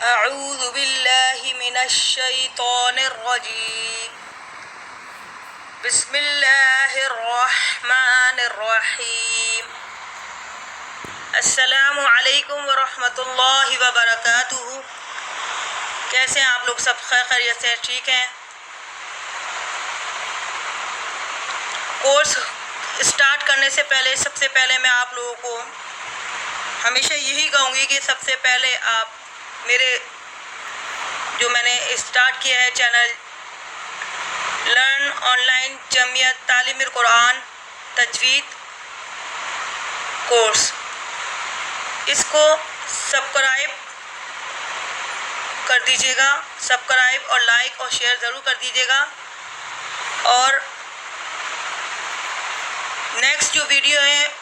अऊज़ु बिल्लाहि मिनश्शैतानिर्रजीम। बिस्मिल्लाहिर्रहमानिर्रहीम। अस्सलामु अलैकुम वरहमतुल्लाहि वबरकातुहू। कैसे हैं आप लोग? सब खैरियत से ठीक हैं? कोर्स स्टार्ट करने से पहले सबसे पहले मैं आप लोगों को हमेशा यही कहूँगी कि सबसे पहले आप मेरे जो मैंने स्टार्ट किया है channel learn online Jamiat तालीमुल Quran तजवीद course, इसको सब्सक्राइब कर दीजिएगा। सब्सक्राइब और लाइक और शेयर ज़रूर कर दीजिएगा। और नेक्स्ट जो वीडियो है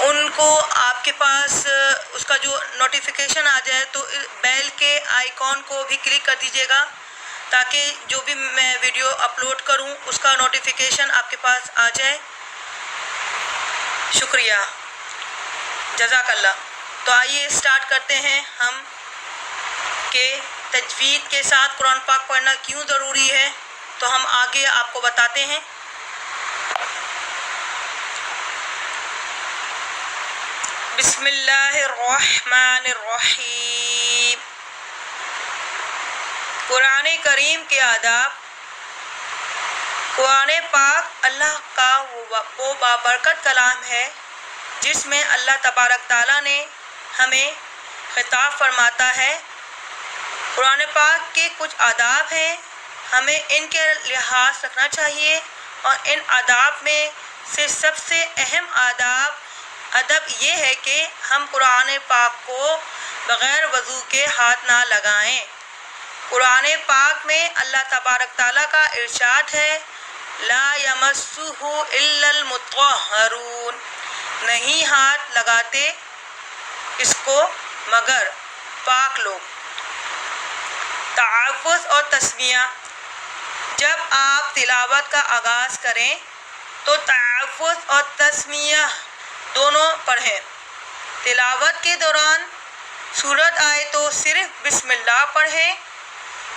उनको आपके पास उसका जो नोटिफिकेशन आ जाए तो बेल के आइकॉन को भी क्लिक कर दीजिएगा, ताकि जो भी मैं वीडियो अपलोड करूं उसका नोटिफिकेशन आपके पास आ जाए। शुक्रिया, जज़ाकल्लाह। तो आइए स्टार्ट करते हैं हम कि तजवीद के साथ कुरान पाक पढ़ना क्यों ज़रूरी है। तो हम आगे आपको बताते हैं। बिस्मिल्लाहिर्रहमानिर्रहीम। कुरान करीम के आदाब। कुरान पाक अल्लाह का वो बाबरकत कलाम है जिसमें अल्लाह तबारक ताला ने हमें खिताब फरमाता है। कुरान पाक के कुछ आदाब हैं, हमें इनके लिहाज रखना चाहिए। और इन आदाब में से सबसे अहम अदब ये है कि हम कुरान पाक को बग़ैर वज़ू के हाथ ना लगाएं। कुरान पाक में अल्लाह तबारक ताला का इरशाद है, ला यमस्सुहु इल्लल मुत्तहरून, नहीं हाथ लगाते इसको मगर पाक लोग। तआव्वुज़ और तस्मिया, जब आप तिलावत का आगाज़ करें तो तआव्वुज़ और तस्मिया दोनों पढ़ें। तिलावत के दौरान सूरत आए तो सिर्फ बिस्मिल्लाह पढ़ें।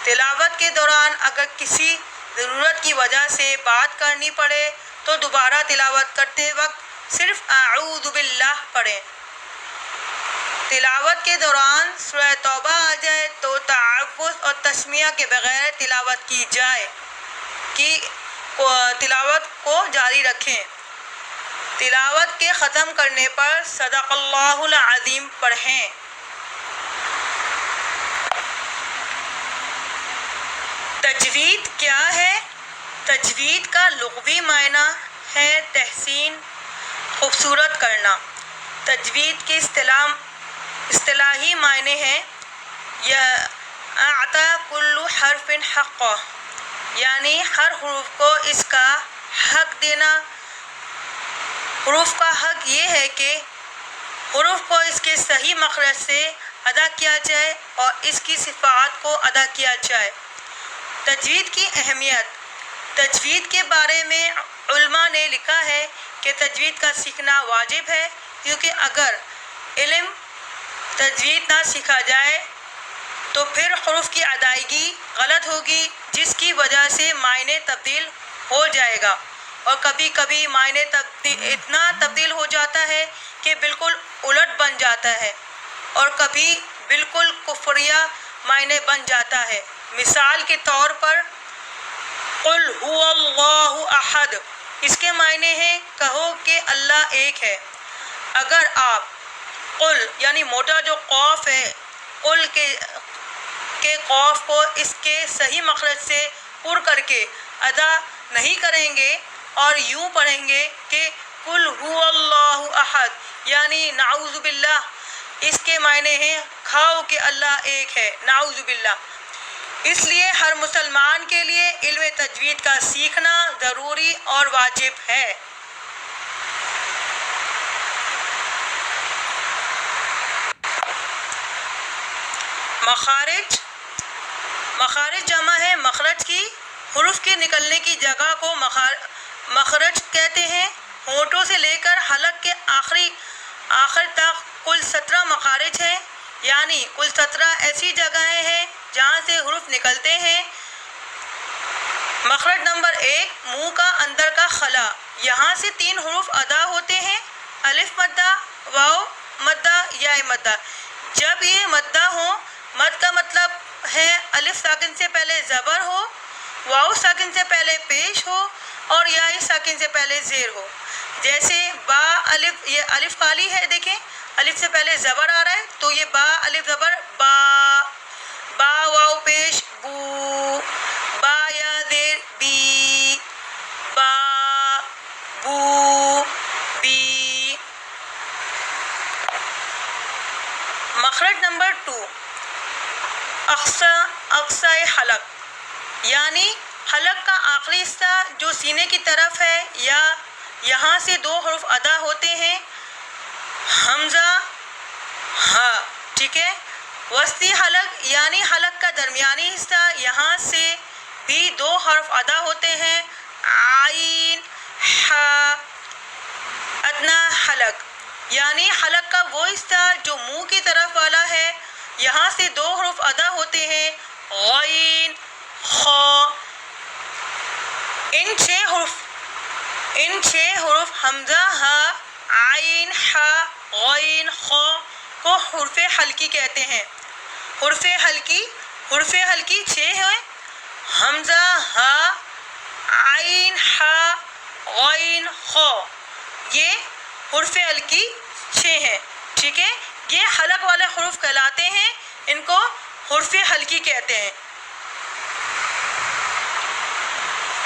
तिलावत के दौरान अगर किसी ज़रूरत की वजह से बात करनी पड़े तो दोबारा तिलावत करते वक्त सिर्फ अऊज़ु बिल्लाह पढ़ें। तिलावत के दौरान सूरह तौबा आ जाए तो तआव्वुज़ और तस्मिया के बगैर तिलावत की जाए कि तिलावत को जारी रखें। तिलावत के ख़त्म करने पर सदक़ल्लाहुल अज़ीम पढ़ें। तजवीद क्या है? तजवीद का लुग़वी मायना है तहसीन, खूबसूरत करना। तजवीद की इस्तिलाही मायने हैं यअता कुल्लु हर्फ़िन हक़्क़ह, यानी हर हुरूफ को इसका हक देना। हुरूफ का हक ये है कि हुरूफ को इसके सही मखरज से अदा किया जाए और इसकी सिफ़ात को अदा किया जाए। तजवीद की अहमियत। तजवीद के बारे में उलमा ने लिखा है कि तजवीद का सीखना वाजिब है, क्योंकि अगर इल्म तजवीद ना सीखा जाए तो फिर हुरूफ की अदायगी गलत होगी, जिसकी वजह से मायने तब्दील हो जाएगा। और कभी कभी मायने इतना तब्दील हो जाता है कि बिल्कुल उलट बन जाता है, और कभी बिल्कुल कुफ्रिया मायने बन जाता है। मिसाल के तौर पर कुल हुवल्लाहु अहद, इसके मायने हैं कहो कि अल्लाह एक है। अगर आप कुल यानी मोटा जो कौफ है कुल के कौफ को इसके सही मखरज से पुर करके अदा नहीं करेंगे और यूँ पढ़ेंगे कि कुल हुवल्लाहु अहद यानी नाउज़ु बिल्लाह, इसके मायने हैं खाओ कि अल्लाह एक है, नाउज़ु बिल्लाह। इसलिए हर मुसलमान के लिए इल्म तजवीद का सीखना ज़रूरी और वाजिब है। मखारिज जमा है मखरज की। हुरूफ के निकलने की जगह को मखरज कहते हैं। होठों से लेकर हलक के आखिर तक कुल 17 मखारिज हैं। यानी कुल 17 ऐसी जगहें हैं जहाँ से हुरूफ निकलते हैं। मखरज नंबर 1, मुंह का अंदर का खला, यहाँ से 3 हुरूफ अदा होते हैं, अलिफ मद्दा, वाव मद्दा, या मद्दा। जब ये मद्दा हो, मद का मतलब है अलिफ साकिन से पहले ज़बर हो, वाव साकिन से पहले पेश हो और या साकिन से पहले ज़ेर हो। जैसे बा अलिफ, ये अलिफ खाली है, देखें अलिफ से पहले ज़बर आ रहा है, तो ये बा अलिफ ज़बर बा, बा वाव पेश बू, बा या ज़ेर बी, बा बू बी। मखरज नंबर 2, अक्सा, अक्साए हलक, यानी हलक का आखिरी हिस्सा जो सीने की तरफ है, या यहाँ से 2 हुरूफ अदा होते हैं, हमज़ा हा, ठीक है। वस्ती हलक, यानी हलक का दरमियानी हिस्सा, यहाँ से भी 2 हर्फ अदा होते हैं, आइन हा। अदना हलक, यानी हलक का वो हिस्सा जो मुंह की तरफ वाला है, यहाँ से 2 हुरूफ अदा होते हैं, गैन खा। इन 6 हुरूफ हमज़ा हा, आइन हा, गैन खा को हुर्फ़े हल्की कहते हैं। हुर्फ़े हल्की 6 है, हमज़ा हा, आइन हा, गैन खा, ये हुर्फ़े हल्की 6 है, ठीक है। ये हलक वाले हुरूफ कहलाते हैं, इनको हुर्फ़े हल्की कहते हैं।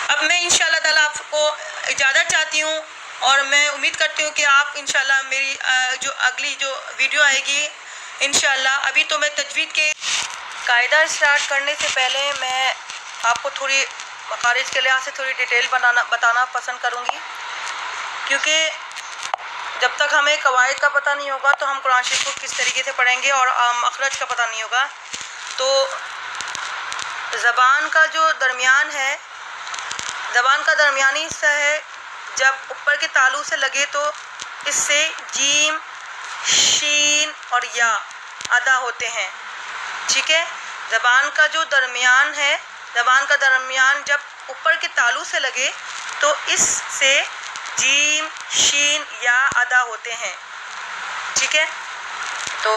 अब मैं इंशाल्लाह ताला आपको इजाज़त चाहती हूँ और मैं उम्मीद करती हूँ कि आप इंशाल्लाह मेरी जो अगली जो वीडियो आएगी इंशाल्लाह। अभी तो मैं तजवीद के कायदा स्टार्ट करने से पहले मैं आपको थोड़ी मखारिज के लिहाज से थोड़ी डिटेल बताना पसंद करूँगी, क्योंकि जब तक हमें कवायद का पता नहीं होगा तो हम कुरान शरीफ को किस तरीके से पढ़ेंगे, और मखरज का पता नहीं होगा तो ज़बान का जो दरमियान है, ज़बान का दरमियानी हिस्सा है, जब ऊपर के तालु से लगे तो इससे जीम, शीन और या अदा होते हैं, ठीक है। ज़बान का जो दरमियान है, ज़बान का दरमियान जब ऊपर के तालु से लगे तो इससे जीम, शीन, या अदा होते हैं, ठीक है। तो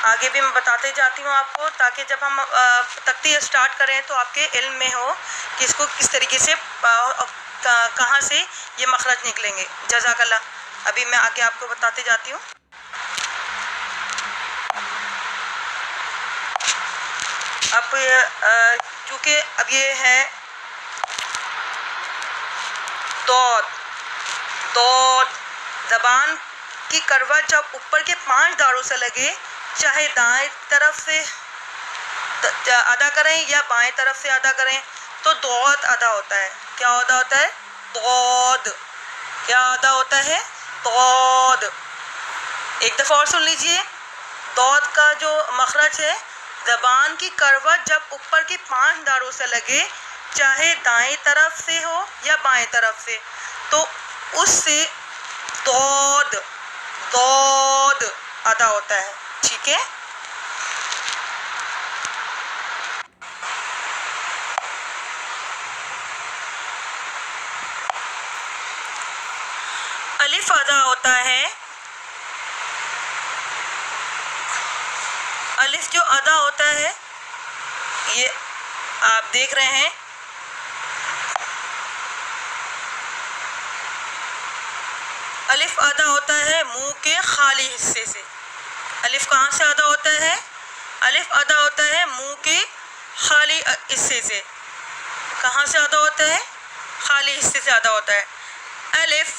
आगे भी मैं बताते जाती हूँ आपको, ताकि जब हम तख्ती स्टार्ट करें तो आपके इल्म में हो कि इसको किस तरीके से कहाँ से ये मखरज निकलेंगे। जज़ाकल्लाह। अभी मैं आगे आपको बताते जाती हूँ। अब चूँकि अब ये है दौद, ज़बान की करवट जब ऊपर के 5 दारों से लगे, चाहे दाएं तरफ से अदा करें या बाएं तरफ से अदा करें, तो दौद अदा होता है। क्या अदा होता है? दौद। क्या अदा होता है? दौद। एक दफ़ा और सुन लीजिए। दौद का जो मखरज है, ज़बान की करवट जब ऊपर की 5 दारों से लगे, चाहे दाएं तरफ से हो या बाएं तरफ से, तो उससे दौद अदा होता है, ठीक है। अलिफ अदा होता है, अलिफ जो अदा होता है ये आप देख रहे हैं, अलिफ अदा होता है मुंह के खाली हिस्से से। अलिफ कहाँ से अदा होता है? अलिफ अदा होता है मुंह के खाली हिस्से से। कहाँ से अदा होता है? खाली हिस्से से अदा होता है। अलिफ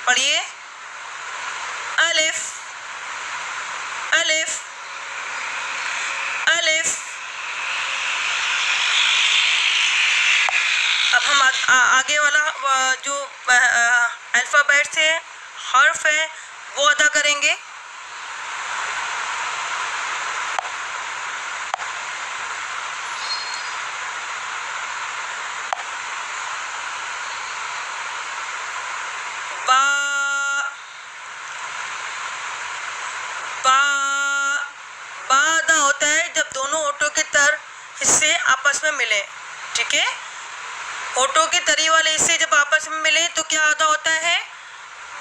पढ़िए, अलिफ अलिफ अलिफ। अब हम आगे वाला जो अल्फ़ाबेट से हर्फ है वो अदा करेंगे। बा, बा, आपस में मिले, ठीक है। होठों के तरी वाले हिस्से जब आपस में मिले तो क्या अदा होता है,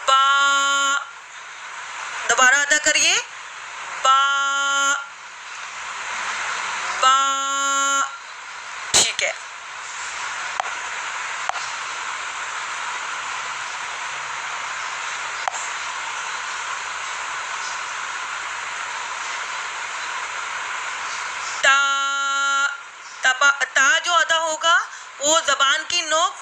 बा। दोबारा अदा करिए, बा बा, ठीक है। ता जो अदा होगा वो जबान की नोक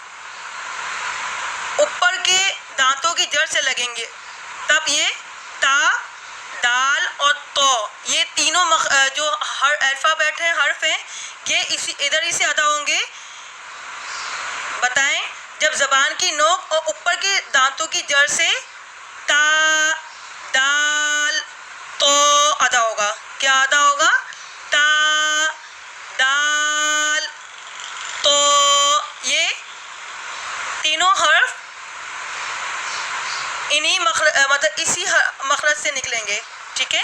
ऊपर के दांतों की जड़ से लगेंगे, तब ये ता, दाल और तो, ये तीनों जो अल्फाबेट हैं, हर्फ हैं, ये इसी इधर ही से अदा होंगे। बताएं, जब जबान की नोक और ऊपर के दांतों की जड़ से ता, दाल, तो अदा होगा। क्या अदा होगा, ता, दाल, तो, ये तीनों हर्फ इन्हीं मतलब इसी मखरज से निकलेंगे, ठीक है।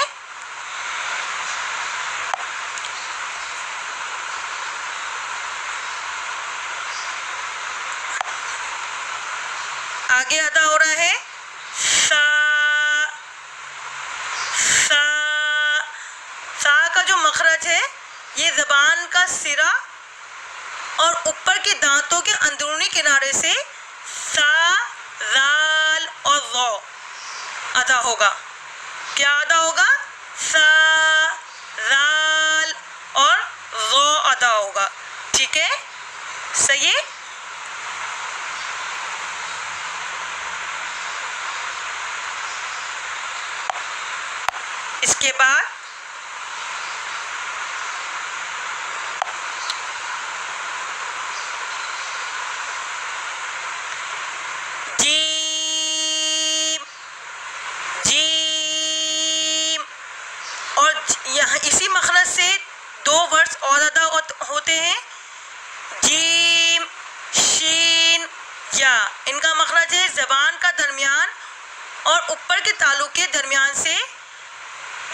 आगे अदा हो रहा है सा। सा, सा का जो मखरज है ये जबान का सिरा और ऊपर के दांतों के अंदरूनी किनारे से सा, जाल और ज़ौ अदा होगा। क्या अदा होगा, सा, जाल और ज़ौ अदा होगा, ठीक है। सही है। इसके बाद जीम, जीम, और यहाँ इसी मखरज से दो वर्ड्स और अदा होते हैं, जीम, शीन, या। इनका मखरज है जबान का दरमियान और ऊपर के तालु के दरमियान से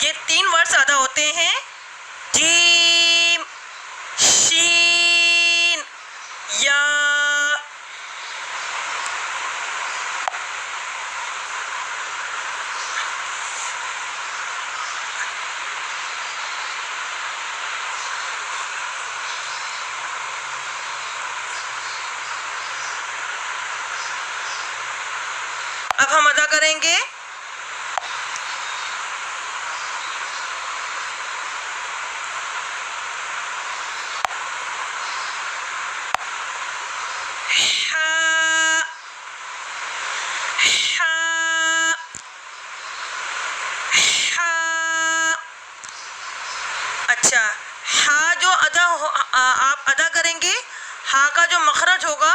ये तीन वर्ड्स अदा होते हैं, जीम, शीन, या। अब हम अदा करेंगे अच्छा, हा जो आप अदा करेंगे, हा का जो मखरज होगा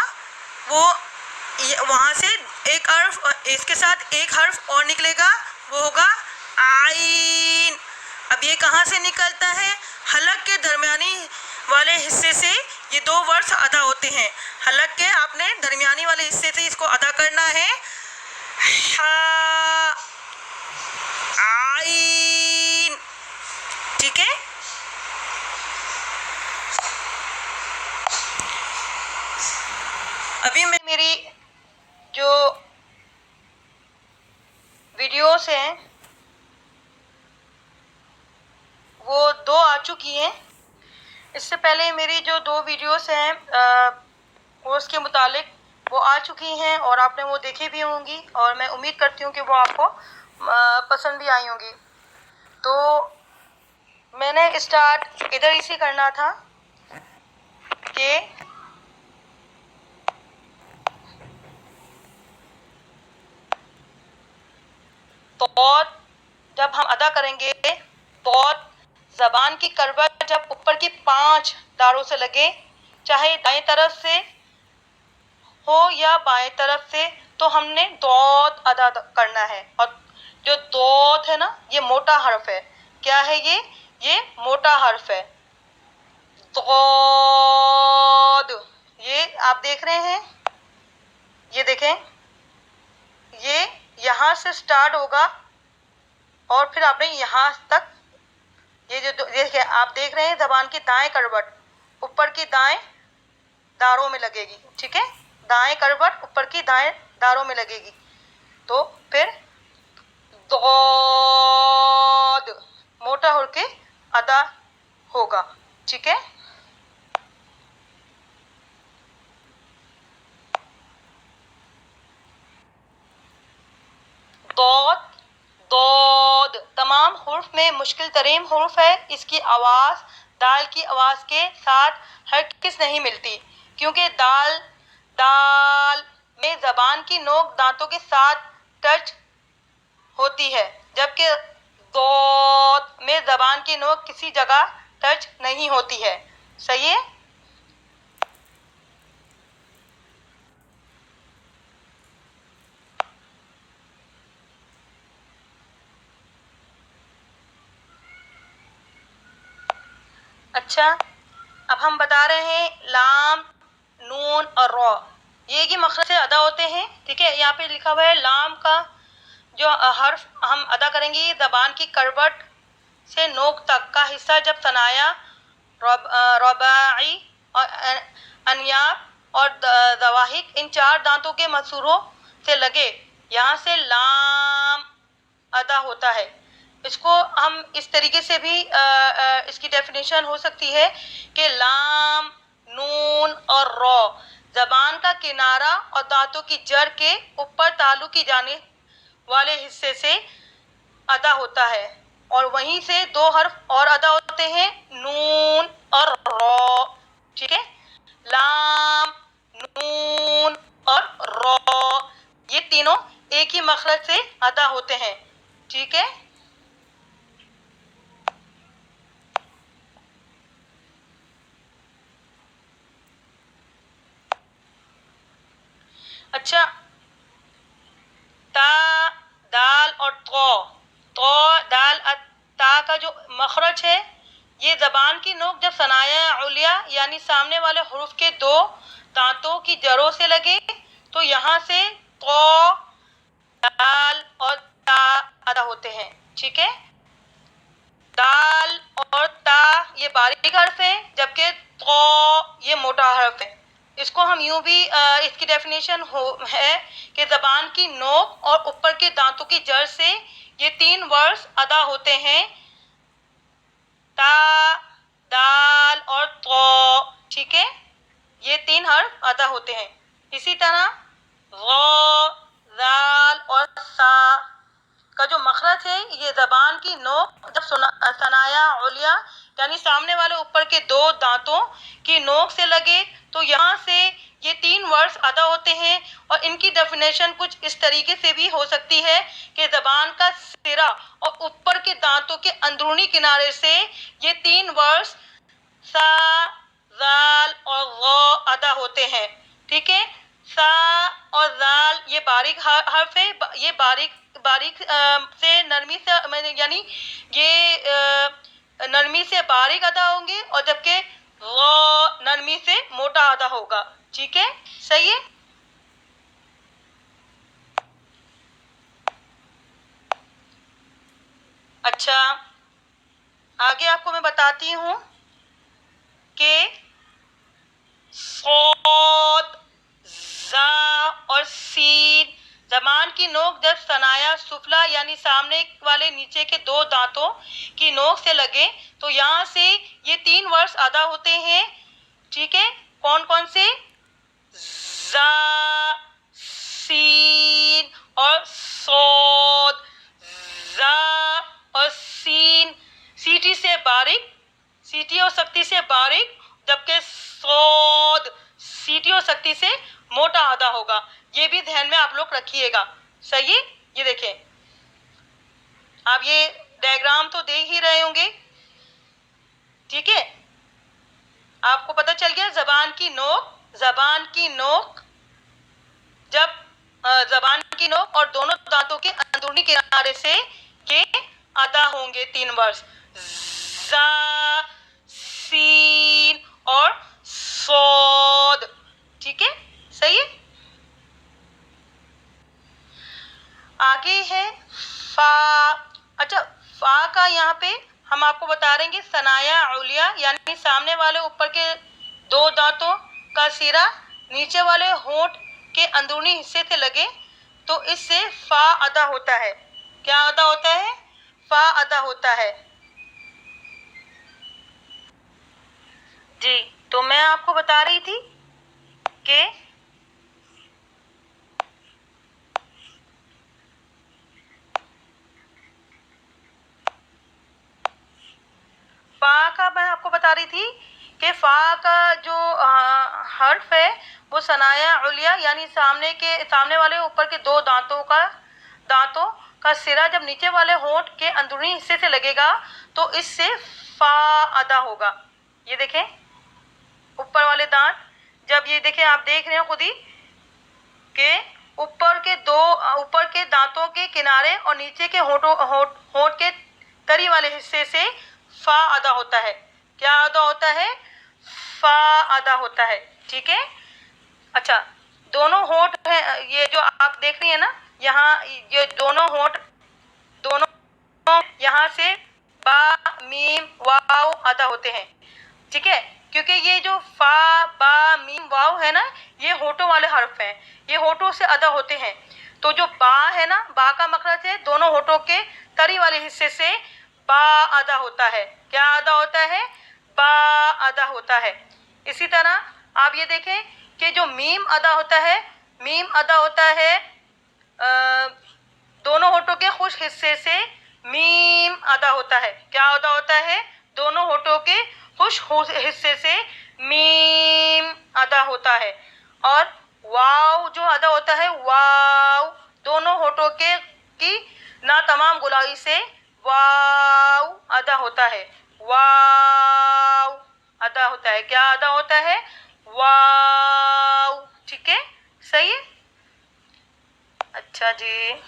वो वहाँ से एक हर्फ, इसके साथ एक हर्फ और निकलेगा, वो होगा आइन। अब ये कहाँ से निकलता है, हलक के दरमियानी वाले हिस्से से ये दो वर्ड्स अदा होते हैं। हलक के आपने दरमियानी वाले हिस्से से इसको अदा करना है, हा, आइन, ठीक है। अभी मैं मेरी जो वीडियोस हैं वो दो आ चुकी हैं। इससे पहले मेरी जो दो वीडियोस हैं कोर्स के मुतालिक वो आ चुकी हैं और आपने वो देखी भी होंगी और मैं उम्मीद करती हूँ कि वो आपको पसंद भी आई होंगी। तो मैंने स्टार्ट इधर इसी करना था कि तौत जब हम अदा करेंगे, तौत ज़बान की करवट जब ऊपर की 5 दारों से लगे, चाहे दाएं तरफ से हो या बाएं तरफ से, तो हमने तौत अदा करना है। और जो तौत है ना, ये मोटा हर्फ है। क्या है ये मोटा हर्फ है। तौद, ये आप देख रहे हैं, ये देखें, ये यहाँ से स्टार्ट होगा और फिर आपने यहाँ तक, ये जो देखिए आप देख रहे हैं ज़बान की दाएं करवट ऊपर की दाएं दारों में लगेगी, ठीक है, दाएं करवट ऊपर की दाएं दारों में लगेगी। तो फिर दौद मोटा होके अदा होगा, ठीक है। दौद दौद तमाम हुर्फ में मुश्किल तरीन हुर्फ है। इसकी आवाज़ दाल की आवाज़ के साथ हरगिज़ नहीं मिलती, क्योंकि दाल दाल में ज़बान की नोक दांतों के साथ टच होती है, जबकि दौद में ज़बान की नोक किसी जगह टच नहीं होती है। सही है। अच्छा, अब हम बता रहे हैं लाम, नून और रॉ ये एक ही मखरज से अदा होते हैं, ठीक है। यहाँ पे लिखा हुआ है लाम का जो हर्फ हम अदा करेंगे ज़बान की करवट से नोक तक का हिस्सा जब सनाया, रबाई और अनियाब और दवाहिक इन चार दांतों के मसूरों से लगे, यहाँ से लाम अदा होता है। इसको हम इस तरीके से भी इसकी डेफिनेशन हो सकती है कि लाम, नून और रॉ ज़बान का किनारा और दांतों की जड़ के ऊपर ताल्लुक की जाने वाले हिस्से से अदा होता है, और वहीं से दो हर्फ और अदा होते हैं, नून और रॉ, ठीक है। लाम, नून और रॉ ये तीनों एक ही मखरज से अदा होते हैं, ठीक है। अच्छा, ता, दाल और तो दाल ता का जो मखरज है ये ज़बान की नोक जब सनाया उलिया यानी सामने वाले हुरूफ के दो दांतों की जड़ों से लगे तो यहाँ से तो, दाल और ता अदा होते हैं, ठीक है। दाल और ता ये बारीक हर्फ है, जबकि तो ये मोटा हर्फ है। इसको हम यूं भी इसकी डेफिनेशन है कि ज़बान की नोक और ऊपर के दांतों की जड़ से ये तीन वर्ड्स अदा होते हैं, ता, दाल और तो, ठीक है। ये तीन हर्फ अदा होते हैं। इसी तरह ज़ो, ज़ाल और सा का जो मखरज है ये ज़बान की नोक जब सनाया उलिया यानी सामने वाले ऊपर के दो दांतों की नोक से लगे तो यहाँ से ये तीन वर्ड्स अदा होते हैं, और इनकी डेफिनेशन कुछ इस तरीके से भी हो सकती है कि ज़बान का सिरा और ऊपर के दांतों के अंदरूनी किनारे से ये तीन वर्ड्स सा, ज़ाल और ग़ौ अदा होते हैं, ठीक है। सा और ज़ाल ये बारीक हर्फ है, ये बारीक से नरमी से यानी ये नरमी से बारीक अदा होंगे, और जबकि ग़ौ नरमी से मोटा अदा होगा, ठीक है। सही है। अच्छा, आगे आपको मैं बताती हूँ कि सौद, जा और सीन ज़बान की नोक जब सनाया सुफला यानी सामने वाले नीचे के दो दांतों की नोक से लगे तो यहाँ से ये तीन वर्ड्स अदा होते हैं, ठीक है। कौन कौन से? जा, सीन और सौद। जा और सीन सीटी से बारीक, सीटी और सख्ती से बारीक, जबकि सौद सीटी और सख्ती से मोटा अदा होगा। ये भी ध्यान में आप लोग रखिएगा, सही। ये देखें, आप ये डायग्राम तो देख ही रहे होंगे, ठीक है। आपको पता चल गया ज़बान की नोक जब ज़बान की नोक और दोनों दांतों के अंदरूनी किनारे से ये अदा होंगे तीन वर्ड्स, जा, सीन और सौद, ठीक है। सही है। आगे है फा। अच्छा, फा का यहाँ पे हम आपको बता देंगे सनाया उलिया यानी सामने वाले ऊपर के दो दांतों का सिरा नीचे वाले होंठ के अंदरूनी हिस्से से लगे तो इससे फा अदा होता है। क्या अदा होता है? फा अदा होता है। जी, तो मैं आपको बता रही थी कि फा का मैं आपको बता रही थी कि फा का जो हर्फ है वो सनाया उलिया यानी सामने वाले ऊपर के दो दांतों का सिरा जब नीचे वाले होंठ के अंदरूनी हिस्से से लगेगा तो इससे फा अदा होगा। ये देखें ऊपर वाले दांत, जब ये देखें आप देख रहे हो खुद ही कि ऊपर के दांतों के किनारे और नीचे के होंठ के तरी वाले हिस्से से फा अदा होता है। क्या अदा होता है? फा अदा होता है। ठीक है। अच्छा, दोनों होंठ हैं ये जो आप देख रही है ना, यहाँ ये दोनों होंठ यहाँ से बा मीम वाव अदा होते हैं। ठीक है, क्योंकि ये जो फा बा मीम वाव है ना, ये होठों वाले हर्फ हैं, ये होठों से अदा होते हैं। तो जो बा है ना, बा का मखरज है दोनों होठों के तरी वाले हिस्से से बा अदा होता है। क्या अदा होता है? बा अदा होता है। इसी तरह आप ये देखें कि जो मीम अदा होता है, मीम अदा होता है दोनों होठों के खुश हिस्से से मीम अदा होता है। क्या अदा होता है? दोनों होठों के खुश हिस्से से मीम अदा होता है। और वाव जो अदा होता है, वाव दोनों होठों की ना तमाम गुलाई से वाव अदा होता है। वाव अदा होता है। क्या अदा होता है? वाव। ठीक है, सही है। अच्छा जी,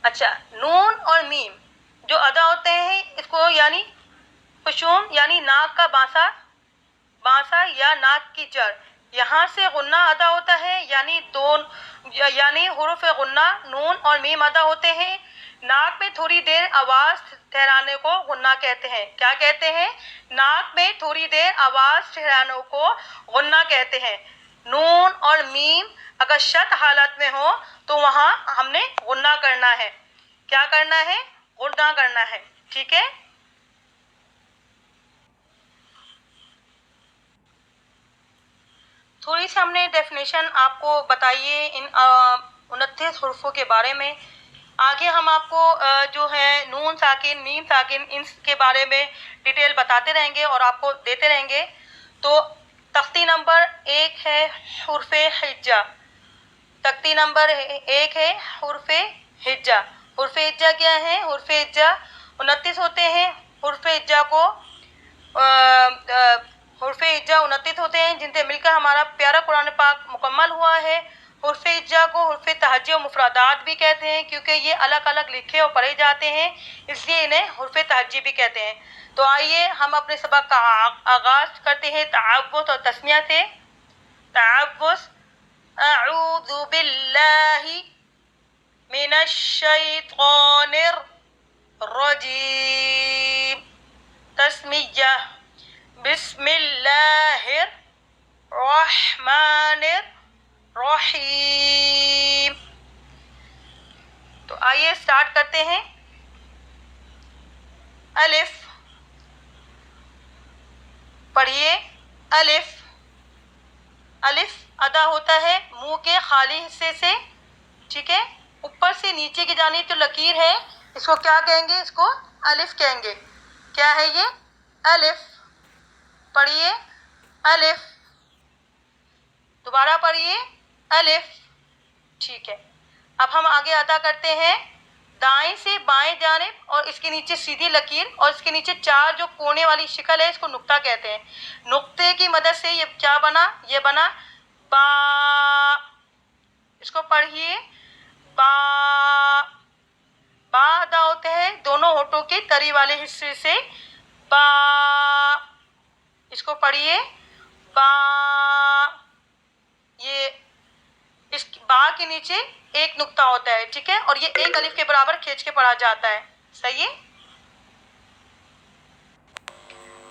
अच्छा, नून और मीम जो अदा होते हैं इसको यानी खुशूम यानी नाक का बांसा या नाक की जड़, यहाँ से गुन्ना अदा होता है यानी हुरूफ गुन्ना नून और मीम अदा होते हैं। नाक में थोड़ी देर आवाज ठहराने को गुन्ना कहते हैं। क्या कहते हैं? नाक में थोड़ी देर आवाज ठहराने को गुन्ना कहते हैं। नून और मीम अगर शत हालत में हो तो वहां हमने गुन्ना करना है। क्या करना है? गुन्ना करना है। ठीक है। थोड़ी सी हमने डेफिनेशन आपको बताइए इन 29 हुर्फों के बारे में। आगे हम आपको जो है नून साकिन मीम साकिन इनके बारे में डिटेल बताते रहेंगे और आपको देते रहेंगे। तो तख्ती नंबर 1 है हुर्फे हिज्जा। तख्ती नंबर 1 है हुर्फे हिज्जा। हुर्फे हिज्जा क्या है? हुर्फे हिज्जा 29 होते हैं। हुर्फे हिज्जा को हुर्फे हिज्जा 29 होते हैं जिनसे मिलकर हमारा प्यारा कुरान पाक मुकम्मल हुआ है। हुर्फे हिज्जा को हुर्फे तहज्जी और मुफरादात भी कहते हैं क्योंकि ये अलग अलग लिखे और पढ़े जाते हैं, इसलिए इन्हें हुर्फे तहज्जी भी कहते हैं। तो आइए हम अपने सबक का आगाज करते हैं तअव्वुज़ और तस्मिया से। तअव्वुज़, अऊज़ु बिल्लाहि मिनश शैतानिर रजीम। तस्मिया, बिस्मिल्लाहिर रहमानिर रहीम। तो आइए स्टार्ट करते हैं। अलिफ, पढ़िए। अलिफ, अलिफ अदा होता है मुंह के खाली हिस्से से। ठीक है, ऊपर से नीचे की जानिब जो लकीर है इसको क्या कहेंगे? इसको अलिफ कहेंगे। क्या है ये? अलिफ। पढ़िए अलिफ, दोबारा पढ़िए अलिफ। ठीक है, अब हम आगे अदा करते हैं। दाएं से बाएं जानिब और इसके नीचे सीधी लकीर और इसके नीचे चार जो कोने वाली शिकल है इसको नुक्ता कहते हैं। नुक्ते की मदद से ये क्या बना? ये बना बा। इसको पढ़िए बा। बा अदा होते हैं दोनों होठों के तरी वाले हिस्से से बा। इसको पढ़िए बा। ये इस बा के नीचे एक नुक्ता होता है, ठीक है, और ये एक अलिफ के बराबर खींच के पढ़ा जाता है। सही है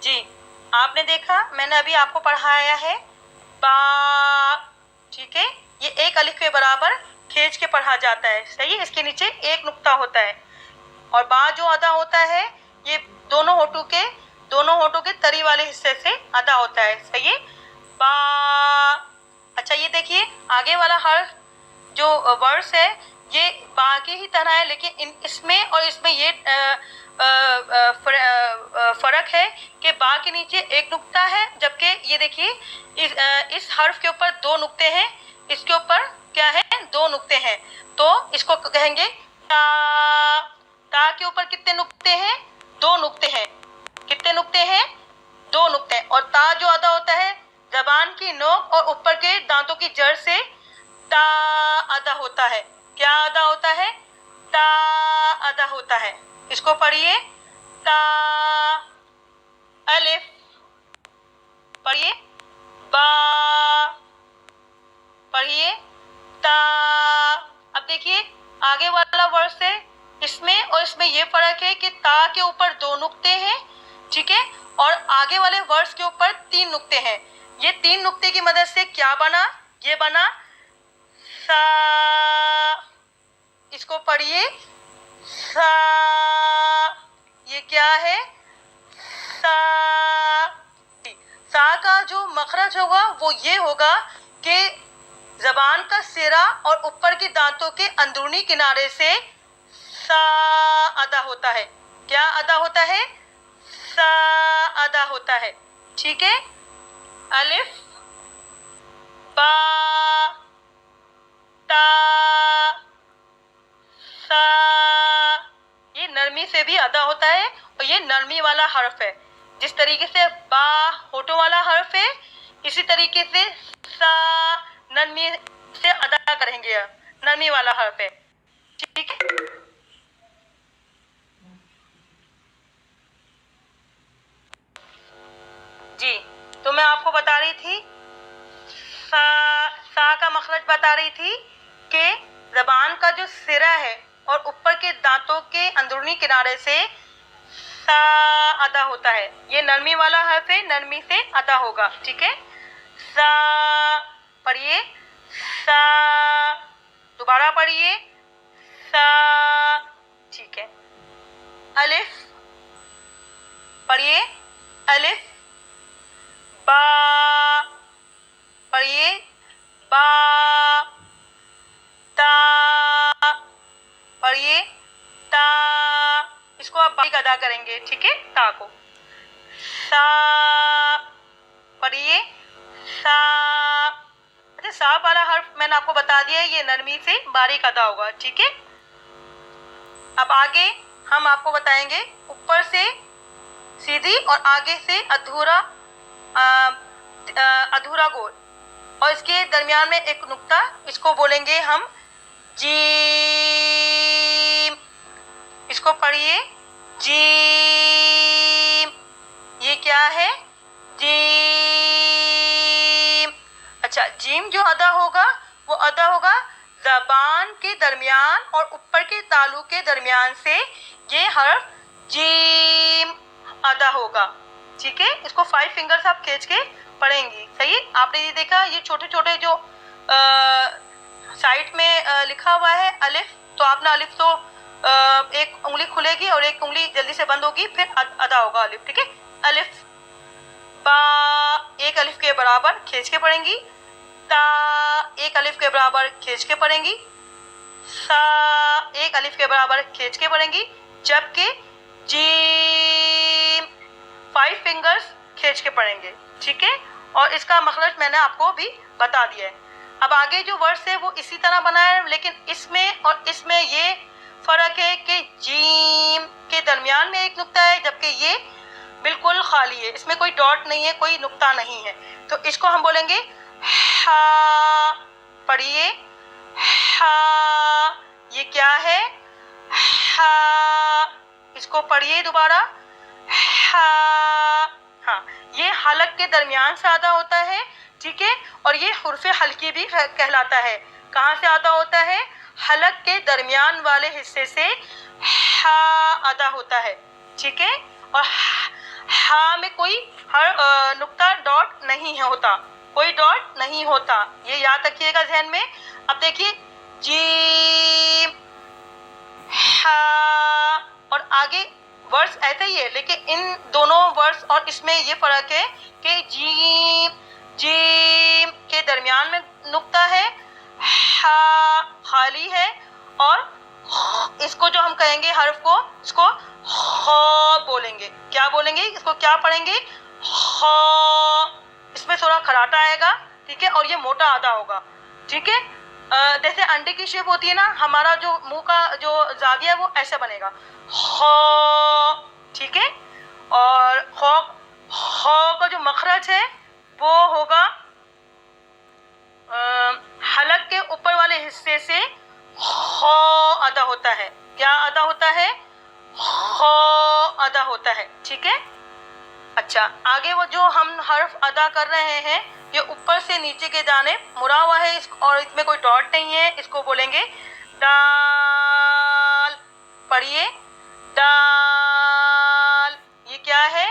जी। आपने देखा, मैंने अभी आपको पढ़ाया है बा, ठीक है, ये एक अलिफ के बराबर खींच के पढ़ा जाता है। सही है, इसके नीचे एक नुक्ता होता है। और बा जो अदा होता है ये दोनों होठों के तरी वाले हिस्से से अदा होता है। सही है, बा। अच्छा, ये देखिए आगे वाला हर जो वर्ड्स है ये बा की ही तरह है, लेकिन इसमें और इसमें ये फर्क है कि बा के नीचे एक नुक्ता है, जबकि ये देखिए इस हर्फ के ऊपर दो नुक्ते हैं, इसके ऊपर क्या है, दो नुक्ते हैं। तो इसको कहेंगे ता। ता के ऊपर कितने नुक्ते हैं, दो नुक्ते हैं। कितने नुक्ते हैं, दो नुक्ते हैं। और ता जो अदा होता है जबान की नोक और ऊपर के दांतों की जड़ से ता अदा होता है। क्या अदा होता है, ता अदा होता है। इसको पढ़िए, ता अलिफ, पढ़िए बा, पढ़िए ता। अब देखिए आगे वाला वर्ड से इसमें और इसमें ये फर्क है कि ता के ऊपर दो नुक्ते हैं, ठीक है, और आगे वाले वर्ड्स के ऊपर तीन नुक्ते हैं। ये तीन नुक्ते की मदद से क्या बना, ये बना सा। इसको पढ़िए सा, ये क्या है, सा। सा का जो मखरज होगा वो ये होगा कि जबान का सिरा और ऊपर के दांतों के अंदरूनी किनारे से सा अदा होता है। क्या अदा होता है, सा अदा होता है, ठीक है। अलिफ, बा, ता, सा, ये नरमी से भी अदा होता है और ये नरमी वाला हर्फ है। जिस तरीके से बा होठों वाला हर्फ है, इसी तरीके से सा नरमी से अदा करेंगे, नरमी वाला हर्फ है, ठीक है जी। तो मैं आपको बता रही थी सा का मखरज बता रही थी कि जबान का जो सिरा है और ऊपर के दांतों के अंदरूनी किनारे से सा अदा होता है। ये नरमी वाला हर्फ है, नरमी से अदा होगा, ठीक है। सा, पढ़िए सा, दोबारा पढ़िए सा, ठीक है। अलिफ, पढ़िए अलिफ, बा, पढ़िए बा, ता, पढ़िए ता। इसको आप बारीक अदा करेंगे, ठीक है, ता को। सा, पढ़िए सा। अच्छा, सा वाला हर्फ मैंने आपको बता दिया है, ये नरमी से बारीक अदा होगा, ठीक है। अब आगे हम आपको बताएंगे ऊपर से सीधी और आगे से अधूरा गोल, और इसके दरमियान में एक नुक्ता, इसको बोलेंगे हम जीम। इसको पढ़िए जीम, ये क्या है, जीम। अच्छा, जीम जो अदा होगा वो अदा होगा जबान के दरमियान और ऊपर के तालु के दरमियान से, ये हर्फ जीम अदा होगा, ठीक है। इसको 5 फिंगर्स आप खींच के पढ़ेंगी। सही है, आपने ये देखा, ये छोटे छोटे जो साइड में लिखा हुआ है अलिफ, तो आपने अलिफ तो एक उंगली खुलेगी और एक उंगली जल्दी से बंद होगी, फिर अदा होगा अलिफ, ठीक है। अलिफ, बा, एक अलिफ के बराबर खींच के पढ़ेंगी। ता, एक अलिफ के बराबर खींच के पढ़ेंगी। सा, एक अलिफ के बराबर खींच के पढ़ेंगी। जबकि जीम 5 फिंगर्स खींच के पढ़ेंगे, ठीक है। और इसका मखरज मैंने आपको भी बता दिया है। अब आगे जो वर्ड्स है वो इसी तरह बना है, लेकिन इसमें और इसमें ये फर्क है कि जीम के दरमियान में एक नुक्ता है, जबकि ये बिल्कुल खाली है, इसमें कोई डॉट नहीं है, कोई नुक्ता नहीं है। तो इसको हम बोलेंगे हा, पढ़िए हा, ये क्या है, हा। इसको पढ़िए दोबारा हा। हाँ, ये हलक के दरमियान से अदा होता है, ठीक है, और ये हुर्फ हल्की भी कहलाता है। कहाँ से अदा होता है? हलक के दरमियान वाले हिस्से से हा अदा होता है, ठीक है। और हा में कोई हर नुक्ता डॉट नहीं होता, कोई डॉट नहीं होता, ये याद रखिएगा ज़हन में। अब देखिए जीम हा, और आगे वर्ड्स ऐसे ही है, लेकिन इन दोनों वर्ड्स और इसमें ये फर्क है कि जीम जीम के दरमियान में नुक्ता है, हा खाली है, और इसको जो हम कहेंगे हर्फ को, इसको हो बोलेंगे। क्या बोलेंगे इसको? क्या पढ़ेंगे? हो। इसमें थोड़ा खराटा आएगा, ठीक है, और ये मोटा आधा होगा, ठीक है। जैसे अंडे की शेप होती है ना, हमारा जो मुंह का जो जाविया है वो ऐसा बनेगा, हो, ठीक है। और हो का जो मखरज है वो होगा हलक के ऊपर वाले हिस्से से हो अदा होता है। क्या अदा होता है? हो अदा होता है, ठीक है। अच्छा, आगे वो जो हम हर्फ अदा कर रहे हैं ये ऊपर से नीचे के जानिब मुड़ा हुआ है, और इसमें कोई डॉट नहीं है, इसको बोलेंगे दाल। पढ़िए दाल, ये क्या है?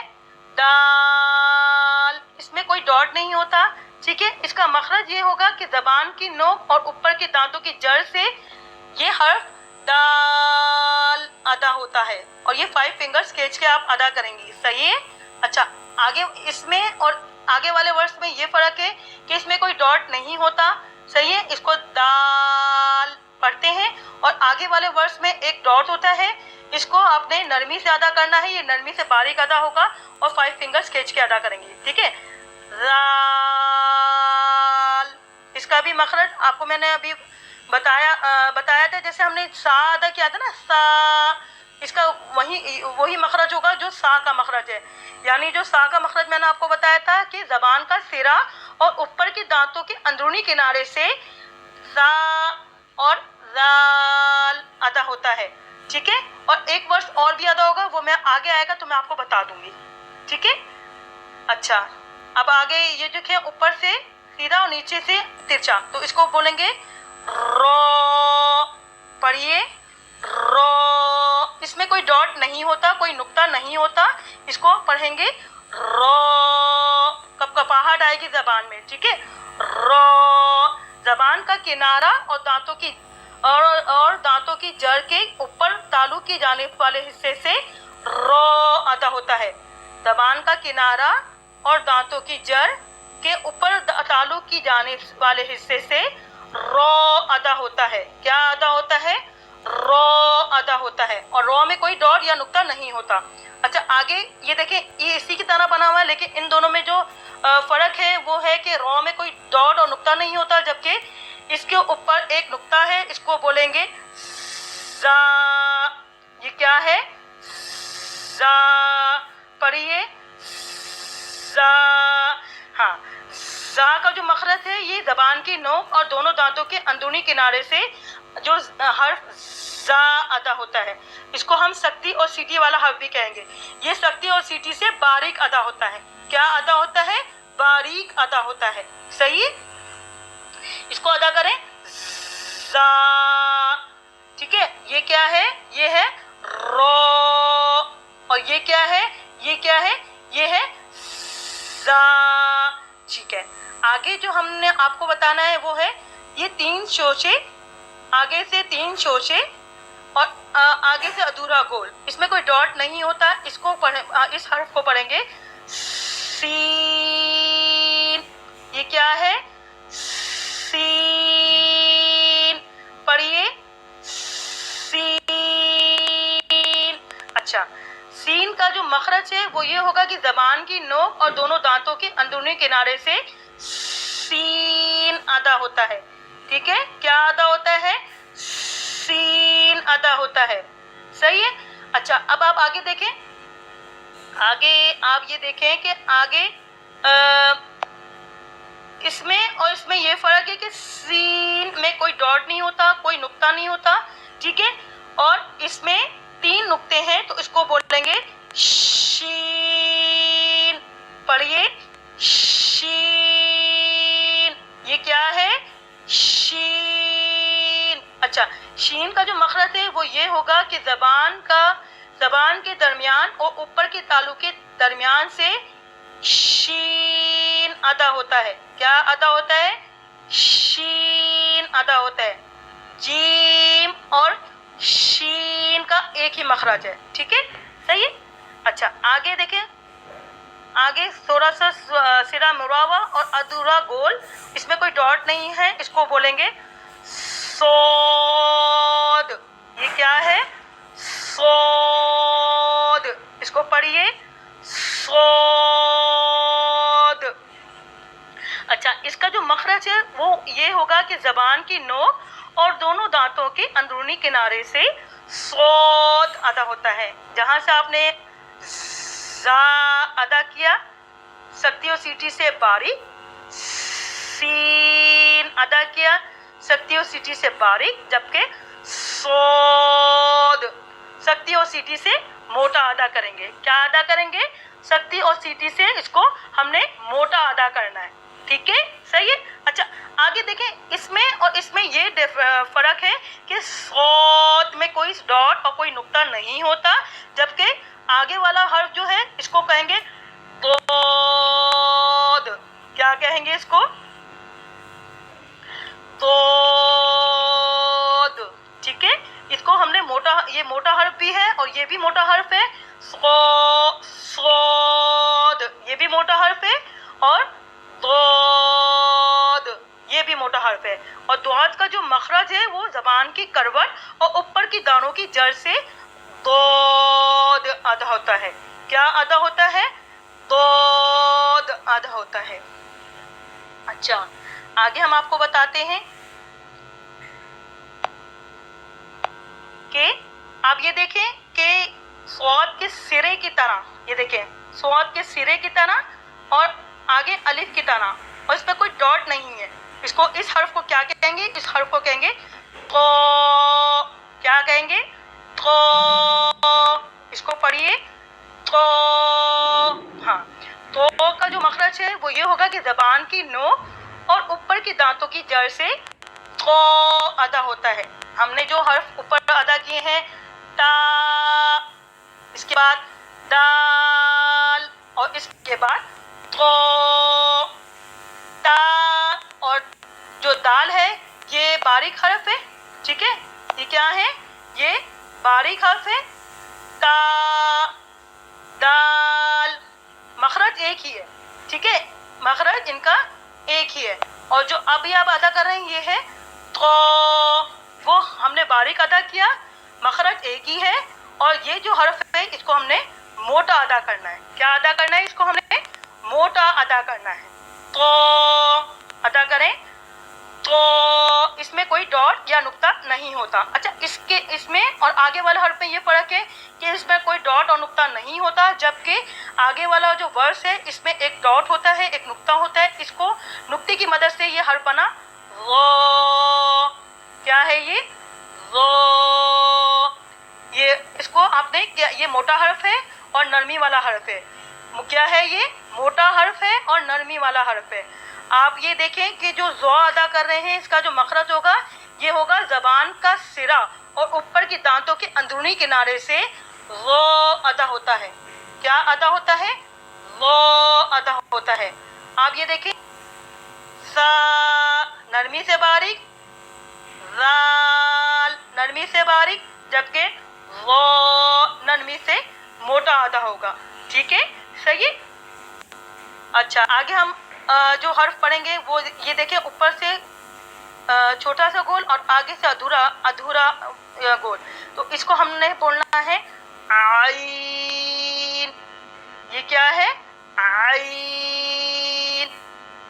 दाल। इसमें कोई डॉट नहीं होता, ठीक है। इसका मखरज ये होगा कि जबान की नोक और ऊपर के दांतों की जड़ से ये हर्फ दाल अदा होता है, और ये 5 फिंगर्स खींच के आप अदा करेंगी, सही है। अच्छा, आगे इसमें और आगे वाले वर्ड्स में ये फर्क है कि इसमें कोई डॉट नहीं होता, सही है। इसको दाल पढ़ते हैं, और आगे वाले वर्ड्स में एक डॉट होता है, इसको आपने नरमी से अदा करना है, ये नरमी से बारीक अदा होगा, और 5 फिंगर्स खींच के अदा करेंगे, ठीक है। राल, इसका भी मखरज आपको मैंने अभी बताया था, जैसे हमने सा अदा किया था ना, सा, इसका वही मखरज होगा जो सा का मखरज है। यानी जो सा का मखरज मैंने आपको बताया था कि जबान का सिरा और ऊपर के दांतों के अंदरूनी किनारे से सा और जाल अदा होता है, ठीक है। और एक वर्ड और भी अदा होगा, वो मैं आगे आएगा तो मैं आपको बता दूंगी, ठीक है। अच्छा, अब आगे ये जो है ऊपर से सीधा और नीचे से तिरछा, तो इसको बोलेंगे रो। पढ़िए रो, इसमें कोई डॉट नहीं होता, कोई नुक्ता नहीं होता, इसको पढ़ेंगे रो। कपकपाहट आएगी जबान में, ठीक है। रो, जबान का किनारा और दांतों की जड़ के ऊपर तालु की जानिब वाले हिस्से से रो अदा होता है। जबान का किनारा और दांतों की जड़ के ऊपर तालु की जानिब वाले हिस्से से रो अदा होता है। क्या अदा होता है? रो अदा होता है, और रो में कोई डॉट या नुक्ता नहीं होता। अच्छा, आगे ये देखें, ये इसी की तरह बना हुआ है, लेकिन इन दोनों में जो फर्क है वो है कि रो में कोई डॉट और नुक्ता नहीं होता, जबकि इसके ऊपर एक नुक्ता है, इसको बोलेंगे ज़ा। ये क्या है? ज़ा। पढ़िए ज़ा। हाँ, ज़ा का जो मखरज है ये जबान की नोक और दोनों दांतों के अंदरूनी किनारे से जो हर्फ ज़ा अदा होता है, इसको हम सख्ती और सीटी वाला हर्फ भी कहेंगे। ये सख्ती और सीटी से बारीक अदा होता है। क्या अदा होता है? बारीक अदा होता है, सही। इसको अदा करें ज़ा, ठीक है। ये क्या है? ये है रो, और ये क्या है? ये क्या है? ये है ज़ा, ठीक है। आगे जो हमने आपको बताना है वो है ये 3 शोशे, आगे से 3 शोशे और आगे से अधूरा गोल, इसमें कोई डॉट नहीं होता। इसको इस हर्फ को पढ़ेंगे सीन। ये क्या है? सीन। पढ़िए सीन। अच्छा, सीन का जो मखरज है वो ये होगा कि जबान की नोक और दोनों दांतों के अंदरूनी किनारे से सीन अदा होता है, ठीक है। क्या अदा होता है? सीन अदा होता है, सही है। अच्छा, अब आप आगे देखें, आगे आप ये देखें कि आगे इसमें और इसमें ये फर्क है कि सीन में कोई डॉट नहीं होता, कोई नुक्ता नहीं होता, ठीक है। और इसमें 3 नुक्ते हैं, तो इसको बोलेंगे शीन। पढ़िए शीन। ये क्या है? शीन। ये होगा कि ज़बान के दरमियान और ऊपर के तालु के दरमियान से शीन अदा होता है। क्या अदा होता है? शीन अदा होता है। जीम और शीन का एक ही मखरज है, ठीक है, सही है। अच्छा, आगे देखें, आगे थोड़ा सा सिरा मुरावा और अधूरा गोल, इसमें कोई डॉट नहीं है, इसको बोलेंगे सोद। ये क्या है? सोद। इसको पढ़िए, सोद। अच्छा, इसका जो मखरज है वो ये होगा कि ज़बान की नोक और दोनों दांतों के अंदरूनी किनारे से सोद अदा होता है। जहाँ से आपने जा अदा किया, सख्ती और सीटी से बारीक, सीन अदा किया, सख्ती और सीटी से बारीक, जबकि सोद सख्ती और सीटी से मोटा अदा करेंगे। क्या अदा करेंगे? सख्ती और सीटी से इसको हमने मोटा अदा करना है, ठीक है, सही है। अच्छा, आगे देखें, इसमें और इसमें ये फ़र्क है कि सोद में कोई डॉट और कोई नुक्ता नहीं होता, जबकि आगे वाला हर्फ जो है इसको कहेंगे तोद। क्या कहेंगे इसको? तोद, ठीक है। इसको हमने मोटा, ये मोटा हर्फ भी है और ये भी मोटा हर्फ है। सोद ये भी मोटा हर्फ है और दोद ये भी मोटा हर्फ है। और दोद का जो मखरज है वो ज़बान की करवट और ऊपर की दानों की जड़ से दोद अदा होता है। क्या अदा होता है? दोद अदा होता है। अच्छा, आगे हम आपको बताते हैं कि आप ये देखें कि स्वाद के सिरे की तरह, ये देखें स्वाद के सिरे की तरह और आगे अलिफ की तरह, और इस पर कोई डॉट नहीं है। इसको, इस हर्फ को क्या कहेंगे? इस हर्फ को कहेंगे तो। क्या कहेंगे? तो। इसको पढ़िए, तो। हाँ, तो का जो मखरज है वो ये होगा कि ज़बान की नोक और ऊपर की दांतों की जड़ से तो अदा होता है। हमने जो हर्फ ऊपर अदा किए हैं, ता, इसके बाद दाल और इसके बाद तो, ता, और जो दाल है ये बारीक हर्फ है, ठीक है। ये क्या है? ये बारीक हर्फ है। ता, दाल, मखरज एक ही है, ठीक है, मखरज इनका एक ही है। और जो अभी आप अदा कर रहे हैं ये है तो, वो हमने बारीक अदा किया, मखरज एक ही है। और ये जो हर्फ है इसको हमने मोटा अदा करना है। क्या अदा करना है? इसको हमने मोटा अदा करना है। तो अदा करें, तो इसमें कोई डॉट या नुक्ता नहीं होता। अच्छा, इसमें और आगे वाले हर्फ में ये फ़र्क है कि इसमें कोई डॉट और नुक्ता नहीं होता, जबकि आगे वाला जो वर्स है इसमें एक डॉट होता है, एक नुक्ता होता है। इसको नुक्ते की मदद से ये हर्फ बना वो। क्या है ये? वो। ये इसको आपने क्या, ये मोटा हर्फ है और नरमी वाला हर्फ है। क्या है ये? मोटा हर्फ है और नरमी वाला हर्फ है। आप ये देखें कि जो ज़ो अदा कर रहे हैं इसका जो मखरज होगा ये होगा ज़बान का सिरा और ऊपर की दांतों के अंदरूनी किनारे से ज़ो अदा होता है। क्या अदा होता है? ज़ो अदा होता है। आप ये देखें, सा नरमी से बारीक, ज़ाल नरमी से बारीक, जबकि वो नरमी से मोटा अदा होगा, ठीक है, सही है। अच्छा, आगे हम जो हर्फ पढ़ेंगे वो ये देखें, ऊपर से छोटा सा गोल और आगे से अधूरा गोल। तो इसको हमने बोलना है आइन। ये क्या है? आइन।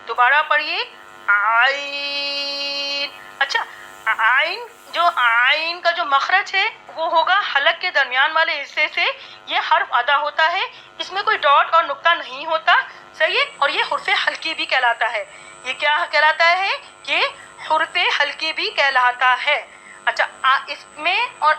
दोबारा पढ़िए, आइन। अच्छा, आइन, जो आइन का जो मखरज है वो होगा हलक के दरमियान वाले हिस्से से ये हर्फ अदा होता है। इसमें कोई डॉट और नुक्ता नहीं होता, सही है। और ये हुर्फ़े हल्की भी कहलाता है। ये क्या कहलाता है? ये हुर्फ़े हल्की भी कहलाता है। अच्छा, इसमें और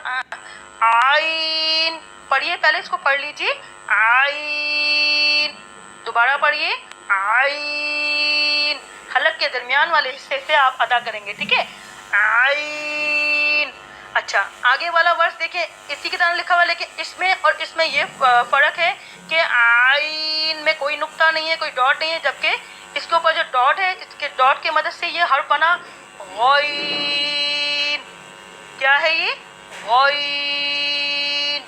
आइन पढ़िए, पहले इसको पढ़ लीजिए, आइन। दोबारा पढ़िए, आइन। हलक के दरमियान वाले हिस्से से आप अदा करेंगे, ठीक है, आइन। अच्छा, आगे वाला वर्ष देखिए इसी की तरह लिखा हुआ, लेकिन इसमें और इसमें ये फर्क है कि आइन में कोई नुक्ता नहीं है, कोई डॉट नहीं है, जबकि इसके ऊपर जो डॉट है, इसके डॉट की मदद से ये हर्फ बना गॉइन। क्या है ये? गॉइन।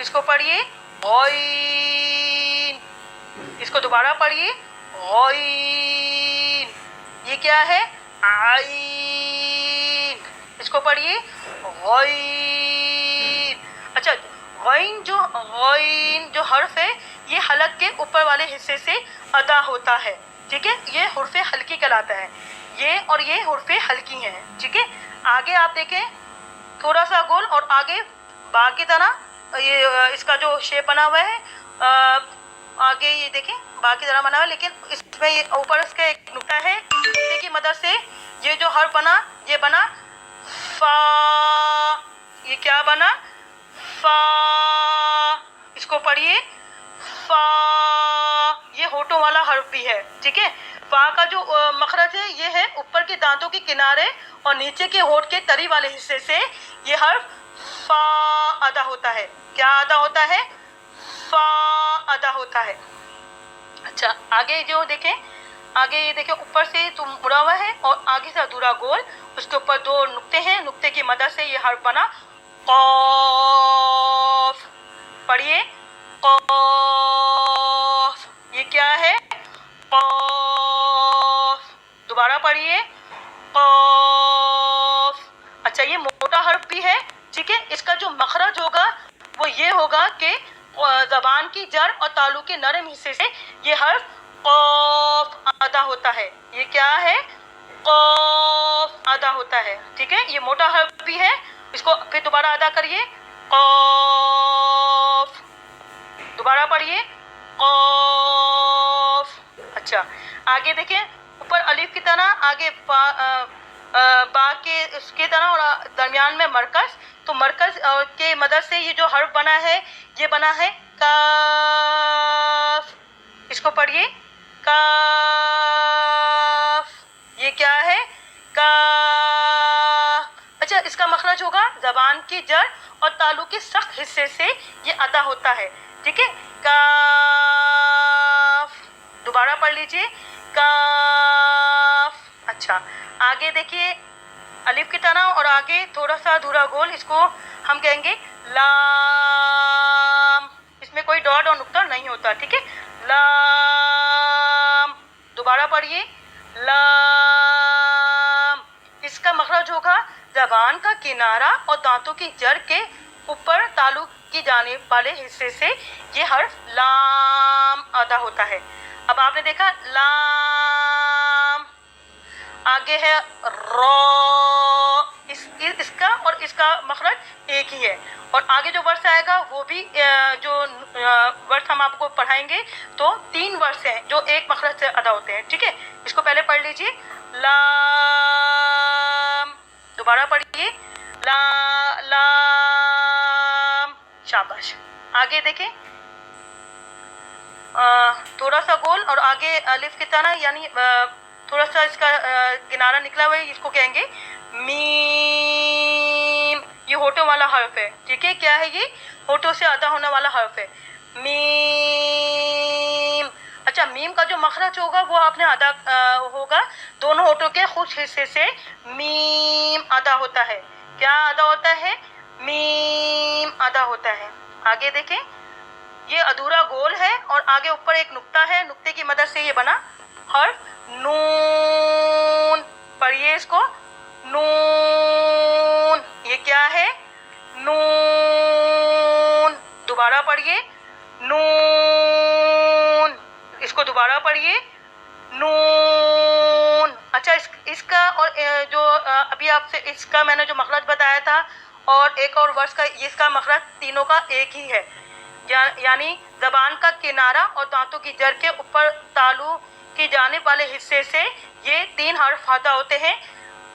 इसको पढ़िए गॉइन। इसको दोबारा पढ़िए गॉइन। ये क्या है? आइन। इसको पढ़िए गॉइन। अच्छा, गॉइन जो हर्फ है ये हलक के ऊपर वाले हिस्से से अदा होता है, ठीक है। ये हुर्फे हल्की कहलाता है, ये और ये हुर्फे हल्की हैं, ठीक है। आगे आप देखें थोड़ा सा गोल और आगे बा की तरह ये इसका जो शेप बना हुआ है, आगे ये देखें बा की तरह बना हुआ है, लेकिन इसमें ये ऊपर इसका एक नुक्ता है, नुक्ते की मदद से ये जो हर्फ बना ये बना फा। ये क्या बना? फा। इसको पढ़िए फा। ये होठों वाला हर्फ भी है, ठीक है। फा का जो मखरज है ये है ऊपर के दांतों के किनारे और नीचे के होठ के तरी वाले हिस्से से ये हर्फ फा अदा होता है। क्या अदा होता है? फा अदा होता है। अच्छा, आगे जो देखें, आगे ये देखें ऊपर से तो मुड़ा हुआ है और आगे से अधूरा गोल, उसके ऊपर दो नुक्ते हैं, नुक्ते की मदद से ये हर्फ बना कॉफ। पढ़िए कॉफ। ये क्या है? कॉफ। दोबारा पढ़िए कॉफ। अच्छा, ये मोटा हर्फ भी है, ठीक है। इसका जो मखरज होगा वो ये होगा कि ज़बान की जड़ और तालु के नरम हिस्से से ये हर्फ कॉफ अदा होता है। ये क्या है? कॉफ अदा होता है, ठीक है। ये मोटा हर्फ भी है, इसको फिर दोबारा अदा करिए कॉफ। दोबारा पढ़िए कॉफ। अच्छा, आगे देखिए ऊपर अलिफ की तरह, आगे बा के उसकी तरह और दरमियान में मरकज, तो मरकज के मदद से ये जो हर्फ बना है ये बना है काफ। इसको पढ़िए काफ। ये क्या है? काफ। अच्छा, इसका मखरज होगा ज़बान की जड़ और तालु के सख्त हिस्से से ये अदा होता है, ठीक है। काफ। दोबारा पढ़ लीजिए काफ। अच्छा, आगे देखिए अलिफ की तरह और आगे थोड़ा सा अधूरा गोल, इसको हम कहेंगे लाम। इसमें कोई डॉट और नुक्ता नहीं होता, ठीक है। लाम। दोबारा पढ़िए लाम। इसका मखरज होगा ज़बान का किनारा और दांतों की जड़ के ऊपर तालु की जानिब वाले हिस्से से ये हर्फ लाम अदा होता है। अब आपने देखा लाम। आगे है रॉ। इसका और इसका मखरज एक ही है, और आगे जो वर्ष आएगा वो भी जो वर्ष हम आपको पढ़ाएंगे तो 3 वर्ष हैं जो एक मखरज से अदा होते हैं, ठीक है। इसको पहले पढ़ लीजिए लाम। दोबारा पढ़िए लाम। शाबाश। आगे देखें थोड़ा सा गोल और आगे अलिफ की तरह, यानी थोड़ा सा इसका किनारा निकला हुआ है, इसको कहेंगे मीम। ये होठों वाला हर्फ है, ठीक है। क्या है ये? होठों से अदा होने वाला हर्फ है मीम। अच्छा, मीम का जो मखरज होगा वो आपने अदा होगा दोनों होठों के खुश हिस्से से मीम अदा होता है। क्या अदा होता है? मीम अदा होता है। आगे देखें, ये अधूरा गोल है और आगे ऊपर एक नुक्ता है, नुक्ते की मदद से ये बना हर्फ नून। पढ़िए इसको नून। ये क्या है? नून। दोबारा पढ़िए नून। इसको दोबारा पढ़िए नून। अच्छा, इसका और जो अभी आपसे इसका मैंने जो मखरज बताया था और एक और वर्ष का, इसका मखरज तीनों का एक ही है, यानी ज़बान का किनारा और दांतों की जड़ के ऊपर तालु की जानिब वाले हिस्से से ये 3 हर्फ अदा होते हैं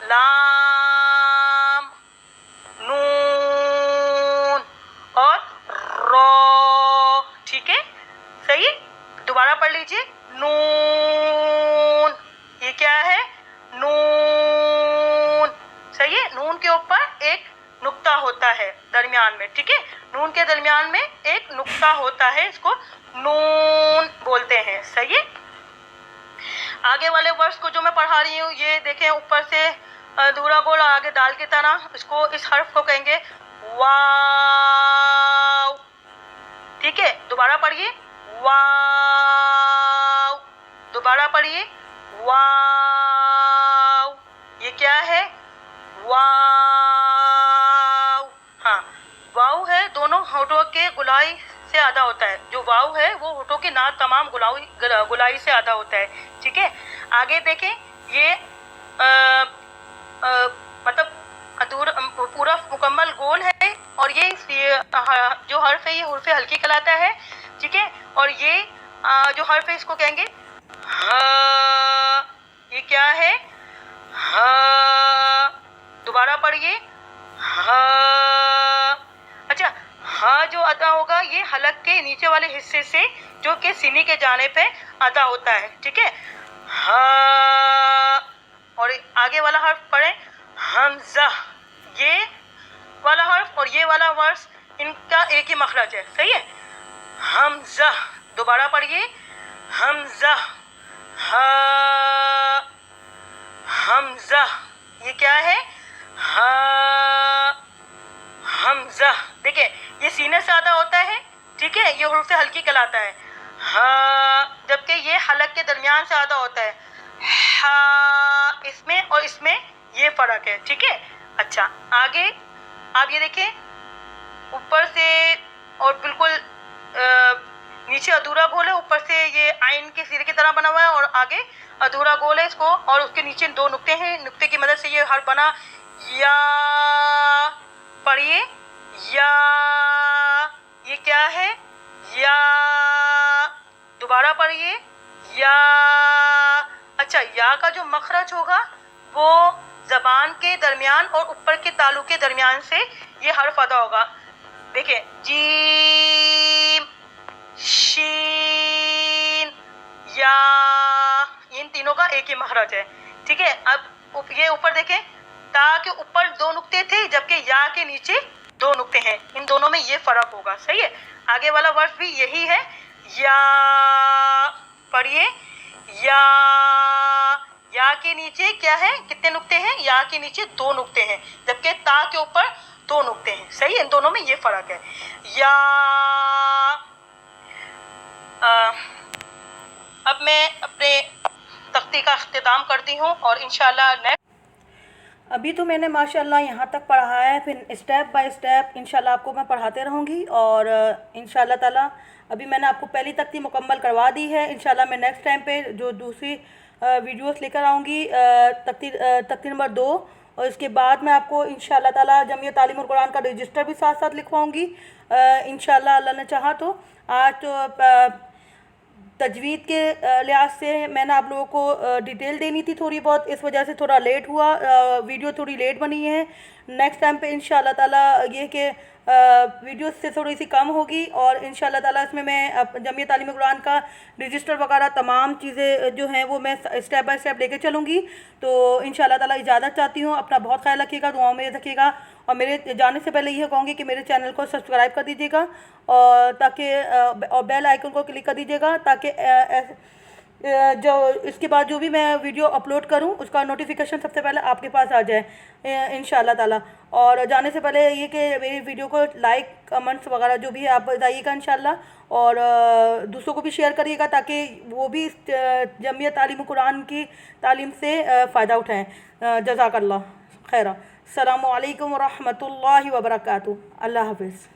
लाम, नून और रॉ, ठीक है। सही, दोबारा पढ़ लीजिए नून। ये क्या है? नून। सही है, नून के ऊपर एक नुक्ता नुक्ता होता है दरमियान में, ठीक है। नून के दरमियान में एक नुक्ता होता है, इसको नून बोलते हैं, सही है। आगे वाले वर्ड्स को जो मैं पढ़ा रही हूँ, ये देखें ऊपर से अधूरा गोल आगे दाल की तरह, इसको इस हर्फ को कहेंगे वाव, ठीक है। दोबारा पढ़िए वाव, दोबारा पढ़िए वाव। ये क्या है? वाव। हाँ, वाव है, दोनों होठों के गुलाई से आधा होता है। जो वाव है वो होठों के ना तमाम गुलाई से आधा होता है, ठीक है। आगे देखें, ये मतलब अधूरा पूरा मुकम्मल गोल है, और ये जो हर्फ है ये हुर्फ हल्की कहलाता है, ठीक है। और ये जो हर्फ है इसको कहेंगे हा। ये क्या है? हा। दोबारा पढ़िए हा। अच्छा, हा जो अदा होगा ये हलक के नीचे वाले हिस्से से, जो कि सीने के जाने पे अदा होता है, ठीक है। हा। और आगे वाला हर्फ पढ़ें हमजा। ये वाला हर्फ और ये वाला वर्स, इनका एक ही मखरज है, सही है। हमजा। दोबारा पढ़िए हमजा। हा। हमजा। ये क्या है? हा। हमजा। देखिए ये सीने से आधा होता है, ठीक है। ये हुर्फ से हल्की कहलाता है हा, जबकि ये हलक के दरमियान से आधा होता है हा। इसमें और इसमें ये फर्क है, ठीक है। अच्छा, आगे आप ये देखें, ऊपर से और बिल्कुल नीचे अधूरा गोल है, ऊपर से ये आइन के सिरे की तरह बना हुआ है, और आगे अधूरा गोल है इसको, और उसके नीचे दो नुक्ते हैं। नुक्ते की मदद से ये हर्फ बना या। पढ़िए या। ये क्या है? या। दोबारा पढ़िए या। अच्छा, या का जो मखरज होगा वो ज़बान के दरमियान और ऊपर के तालु के दरमियान से ये हर्फ अदा होगा। देखिए जीम, शीन, या, इन तीनों का एक ही मखरज है, ठीक है। अब ये ऊपर देखें, ता के ऊपर दो नुक्ते थे, जबकि या के नीचे दो नुक्ते हैं। इन दोनों में ये फर्क होगा, सही है। आगे वाला वर्ड भी यही है या। पढ़िए या के नीचे क्या है? कितने नुक्ते हैं? या के नीचे दो नुक्ते हैं, जबकि ता के ऊपर दो नुक्ते हैं, सही है। इन दोनों में ये फर्क है। या। अब मैं अपने तख्ती का इख्तिताम करती हूँ, और इंशाल्लाह नेक्स्ट। अभी तो मैंने माशाल्लाह यहाँ तक पढ़ा है, फिर स्टेप बाय स्टेप इंशाल्लाह आपको मैं पढ़ाते रहूँगी, और इंशाल्लाह ताला अभी मैंने आपको पहली तख्ती मुकम्मल करवा दी है। इंशाल्लाह मैं नेक्स्ट टाइम पे जो दूसरी वीडियोस लेकर आऊँगी, तख्ती नंबर 2, और इसके बाद मैं आपको इंशाल्लाह ताला जमीयत तालीमुल कुरान का रजिस्टर भी साथ साथ लिखवाऊँगी इंशाल्लाह, अल्लाह ने चाहा तो। आज तो तजवीद के लिहाज से मैंने आप लोगों को डिटेल देनी थी थोड़ी बहुत, इस वजह से थोड़ा लेट हुआ, वीडियो थोड़ी लेट बनी है। नेक्स्ट टाइम पे इंशाल्लाह ताला ये कि वीडियो से थोड़ी सी कम होगी, और इंशाल्लाह ताला इसमें मैं जमीयत तालीम कुरान का रजिस्टर वगैरह तमाम चीज़ें जो हैं वो मैं स्टेप बाय स्टेप लेके चलूँगी। तो इंशाल्लाह ताला इजाज़त चाहती हूँ। अपना बहुत ख्याल रखिएगा, दुआओं में रखिएगा, और मेरे जाने से पहले यह कहूँगी कि मेरे चैनल को सब्सक्राइब कर दीजिएगा, और ताकि और बेल आइकन को क्लिक कर दीजिएगा, ताकि जो इसके बाद जो भी मैं वीडियो अपलोड करूं उसका नोटिफिकेशन सबसे पहले आपके पास आ जाए इंशाल्लाह ताला। और जाने से पहले ये कि मेरी वीडियो को लाइक कमेंट्स वगैरह जो भी है आप बताइएगा इंशाल्लाह, और दूसरों को भी शेयर करिएगा, ताकि वो भी जमीयत तालीम कुरान की तालीम से फ़ायदा उठाएँ। जज़ाकल्लाह खैरा। अस्सलामु अलैकुम व रहमतुल्लाहि व बरकातुहू। अल्लाह हाफ़िज़।